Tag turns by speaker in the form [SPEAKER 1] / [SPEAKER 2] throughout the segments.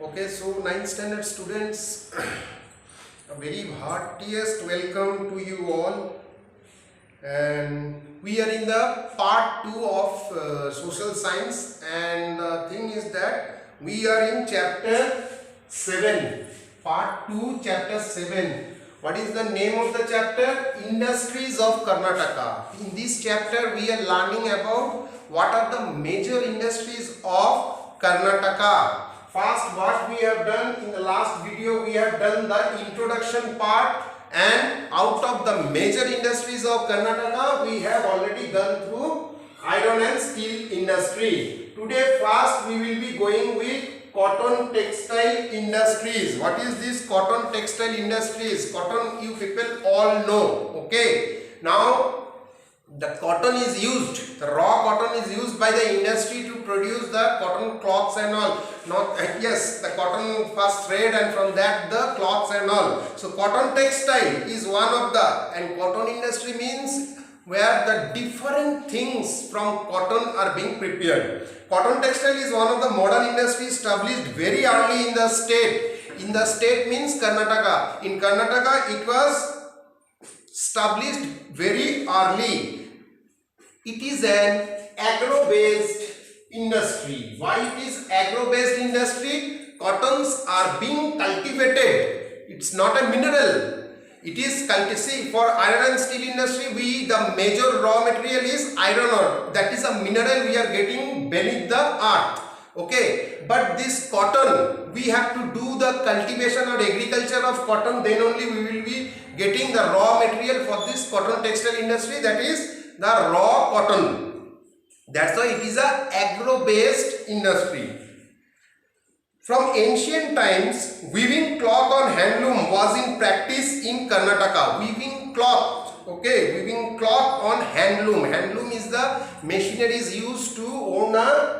[SPEAKER 1] Okay, so 9th standard students, a very heartiest welcome to you all. And we are in the part 2 of social science, and the thing is that we are in chapter 7, part 2, chapter 7. What is the name of the chapter? Industries of Karnataka. In this chapter we are learning about what are the major industries of Karnataka. First, what we have done in the last video, we have done the introduction part, and out of the major industries of Karnataka, we have already gone through iron and steel industry. Today, first we will be going with cotton textile industries. What is this cotton textile industries? Cotton you people all know. Okay. Now, the cotton is used, the raw cotton is used by the industry to produce the cotton cloths and all. Yes, the cotton first thread, and from that the cloths and all. So cotton textile is one of the, and cotton industry means where the different things from cotton are being prepared. Cotton textile is one of the modern industries established very early in the state. In the state means Karnataka. In Karnataka it was established very early. It is an agro-based industry. Why it is agro-based industry? Cottons are being cultivated. It's not a mineral. It is cultivated. For iron and steel industry, the major raw material is iron ore. That is a mineral we are getting beneath the earth. Okay, but this cotton, we have to do the cultivation or agriculture of cotton, then only we will be getting the raw material for this cotton textile industry, that is the raw cotton. That's why it is a agro-based industry. From ancient times, weaving cloth on handloom was in practice in Karnataka. Weaving cloth, okay, weaving cloth on handloom. Handloom is the machineries used to own a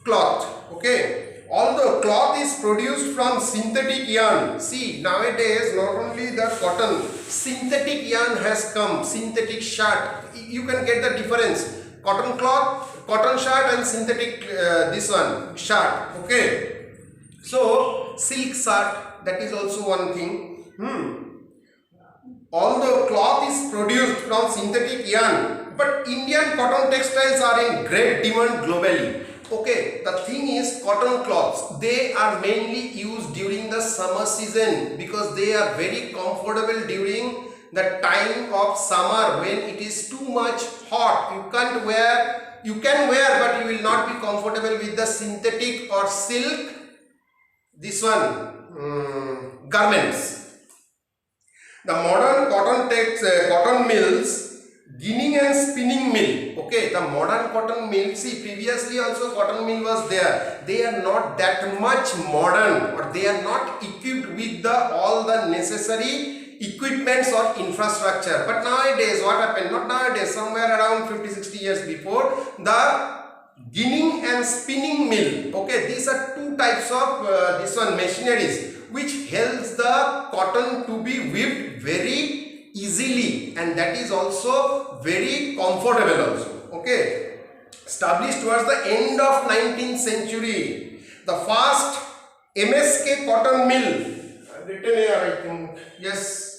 [SPEAKER 1] cloth, okay. Although cloth is produced from synthetic yarn. See, nowadays not only the cotton, synthetic yarn has come, synthetic shirt. You can get the difference. Cotton cloth, cotton shirt, and synthetic this one shirt, okay. So silk shirt, that is also one thing. Although cloth is produced from synthetic yarn, but Indian cotton textiles are in great demand globally. Okay, the thing is, cotton cloths, they are mainly used during the summer season because they are very comfortable during the time of summer when it is too much hot. You can wear, but you will not be comfortable with the synthetic or silk, this one, garments. The modern cotton mills, ginning and spinning mill, okay, the modern cotton mill, see, previously also cotton mill was there. They are not that much modern, or they are not equipped with all the necessary equipments or infrastructure. But nowadays, what happened? Not nowadays, somewhere around 50-60 years before, the ginning and spinning mill, okay, these are two types of this one machineries which helps the cotton to be weaved very easily, and that is also very comfortable also, okay. Established towards the end of 19th century, the first MSK cotton mill, written here I think, yes,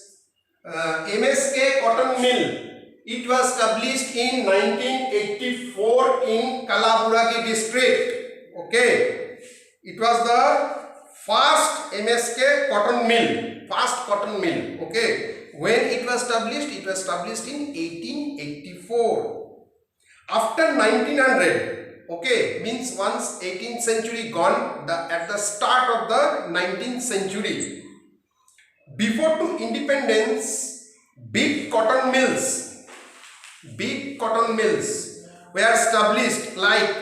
[SPEAKER 1] MSK cotton mill, it was established in 1984 in Kalaburagi district, okay. It was the first MSK cotton mill, okay. When it was established in 1884. After 1900, okay, means once 18th century gone, at the start of the 19th century, before to independence, big cotton mills were established, like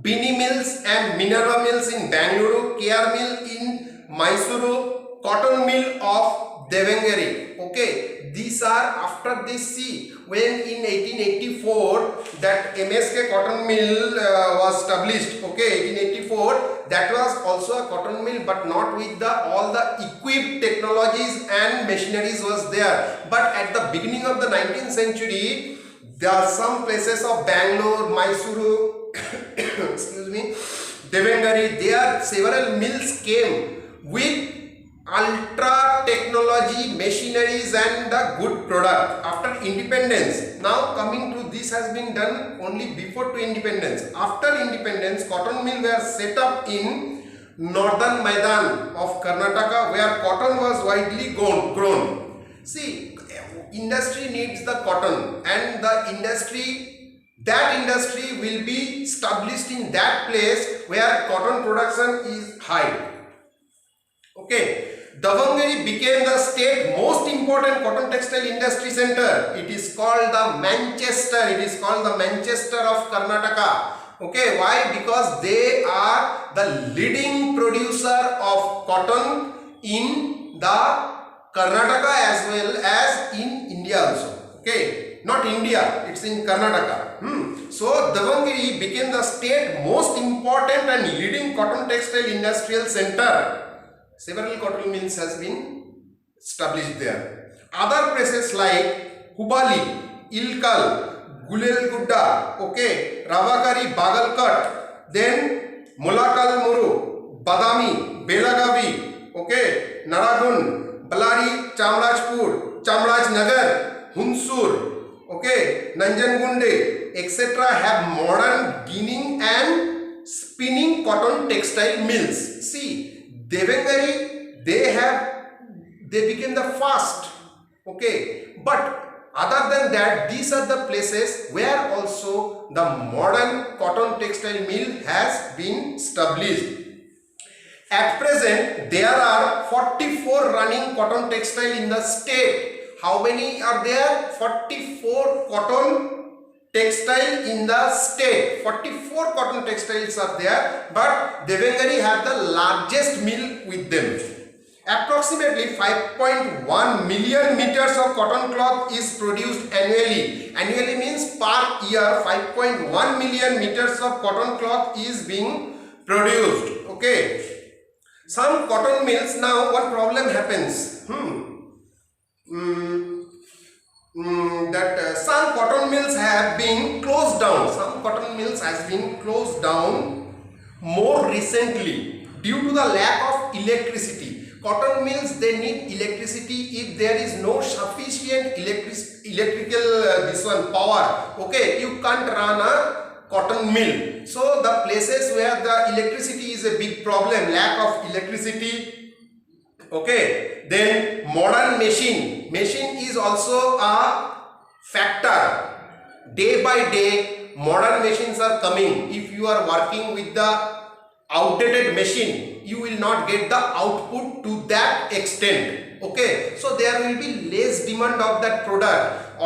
[SPEAKER 1] Bini mills and Minerva mills in Bangalore, KR mill in Mysuru, cotton mill of Devangeri, okay. These are after this. See, when in 1884 that MSK cotton mill was established, okay, 1884, that was also a cotton mill, but not with all the equipped technologies and machineries was there. But at the beginning of the 19th century, there are some places of Bangalore, Mysuru, excuse me, Devangari, there several mills came with ultra technology machineries and the good product after independence. Now coming to this has been done only before to independence. After independence, cotton mill were set up in northern Maidan of Karnataka, where cotton was widely grown. See, industry needs the cotton, and the that industry will be established in that place where cotton production is high. Okay, Davangere became the state most important cotton textile industry center. It is called the Manchester. It is called the Manchester of Karnataka. Okay, why? Because they are the leading producer of cotton in the Karnataka as well as in India also. Okay, not India, it's in Karnataka. So Davangere became the state most important and leading cotton textile industrial center. Several cotton mills has been established there. Other places like Hubali, Ilkal, Gulelgudda, okay, Ravagari, Bagalkat, then Mulakalmuru, Badami, Belagavi, okay, Naragun, Ballari, Chamrajpur, Chamrajnagar, Hunsur, okay, Nanjangunde, etc. have modern ginning and spinning cotton textile mills. See, Devangari, they became the first, okay, but other than that, these are the places where also the modern cotton textile mill has been established. At present, there are 44 running cotton textile in the state. How many are there? 44 cotton textile in the state. 44 cotton textiles are there, but Devangari have the largest mill with them. Approximately 5.1 million meters of cotton cloth is produced annually. Annually means per year 5.1 million meters of cotton cloth is being produced. Okay. Some cotton mills, now one problem happens. Some cotton mills have been closed down. Some cotton mills has been closed down more recently due to the lack of electricity. Cotton mills, they need electricity. If there is no sufficient electrical power, okay, you can't run a cotton mill. So the places where the electricity is a big problem, lack of electricity, okay, then modern machine is also a factor. Day by day modern machines are coming. If you are working with the outdated machine, you will not get the output to that extent. Okay, so there will be less demand of that product.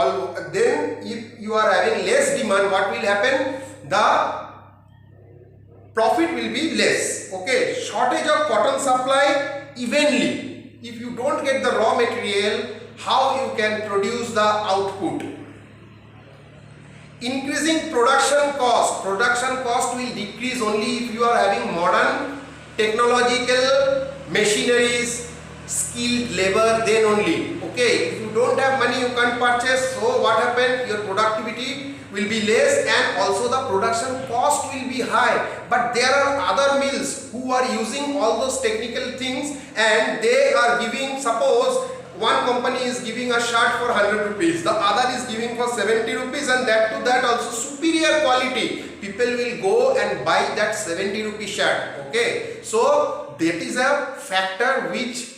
[SPEAKER 1] Then if you are having less demand, what will happen? The profit will be less. Okay, shortage of cotton supply evenly. If you don't get the raw material, how you can produce the output? Increasing production cost will decrease only if you are having modern technological machineries, skilled labor, then only. Okay, if you don't have money, you can't purchase. So what happened? Your productivity will be less and also the production cost will be high. But there are other mills who are using all those technical things and they are giving, suppose one company is giving a shirt for 100 rupees, the other is giving for 70 rupees, and that to that also superior quality. People will go and buy that 70 rupee shirt. Okay, so that is a factor which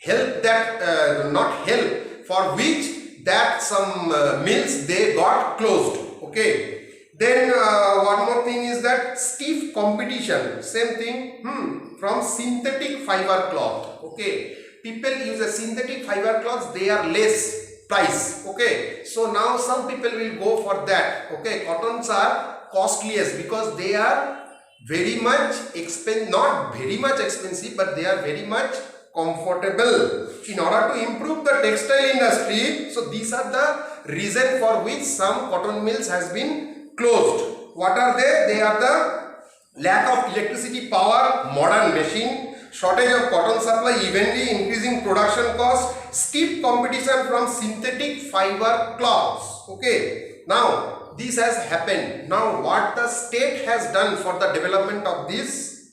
[SPEAKER 1] help that not help, for which that some mills they got closed. Okay, then one more thing is that stiff competition, same thing from synthetic fiber cloth. Okay, people use a synthetic fiber cloths, they are less price. Okay, so now some people will go for that. Okay, cottons are costliest because they are very much expensive, not very much expensive, but they are very much comfortable. In order to improve the textile industry, so these are the reason for which some cotton mills has been closed. What are they? They are the lack of electricity power, modern machine, shortage of cotton supply evenly, increasing production cost, stiff competition from synthetic fiber cloths. Okay, now this has happened. Now what the state has done for the development of these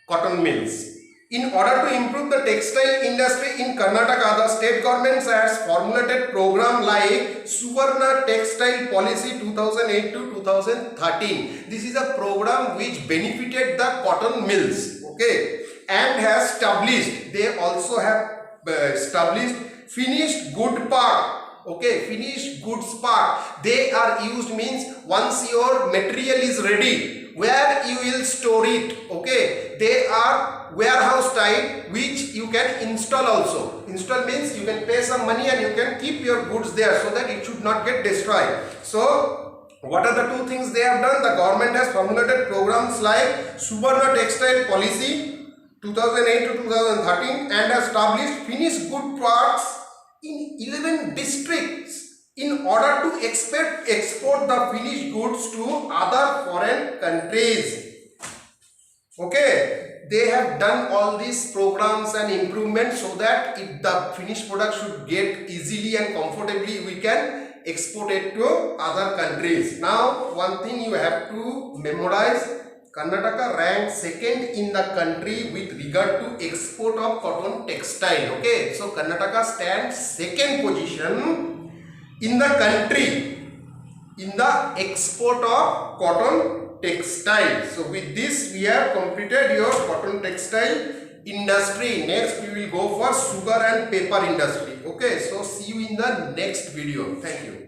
[SPEAKER 1] cotton mills? In order to improve the textile industry in Karnataka, the state government has formulated program like Suvarna Textile Policy 2008 to 2013. This is a program which benefited the cotton mills, okay, and has established, they also have established finished good park. Okay, finished goods park. They are used means once your material is ready, where you will store it. Okay, they are warehouse type which you can install also. Install means you can pay some money and you can keep your goods there so that it should not get destroyed. So what are the two things they have done? The government has formulated programs like Suvarna Textile Policy 2008 to 2013 and has established finished good parks in 11 districts in order to export the finished goods to other foreign countries. Okay, they have done all these programs and improvements so that if the finished product should get easily and comfortably, we can export it to other countries. Now one thing you have to memorize, Karnataka ranked second in the country with regard to export of cotton textile. Okay, so Karnataka stands second position in the country in the export of cotton textile. So with this we have completed your cotton textile industry. Next we will go for sugar and paper industry. Okay, so see you in the next video. Thank you.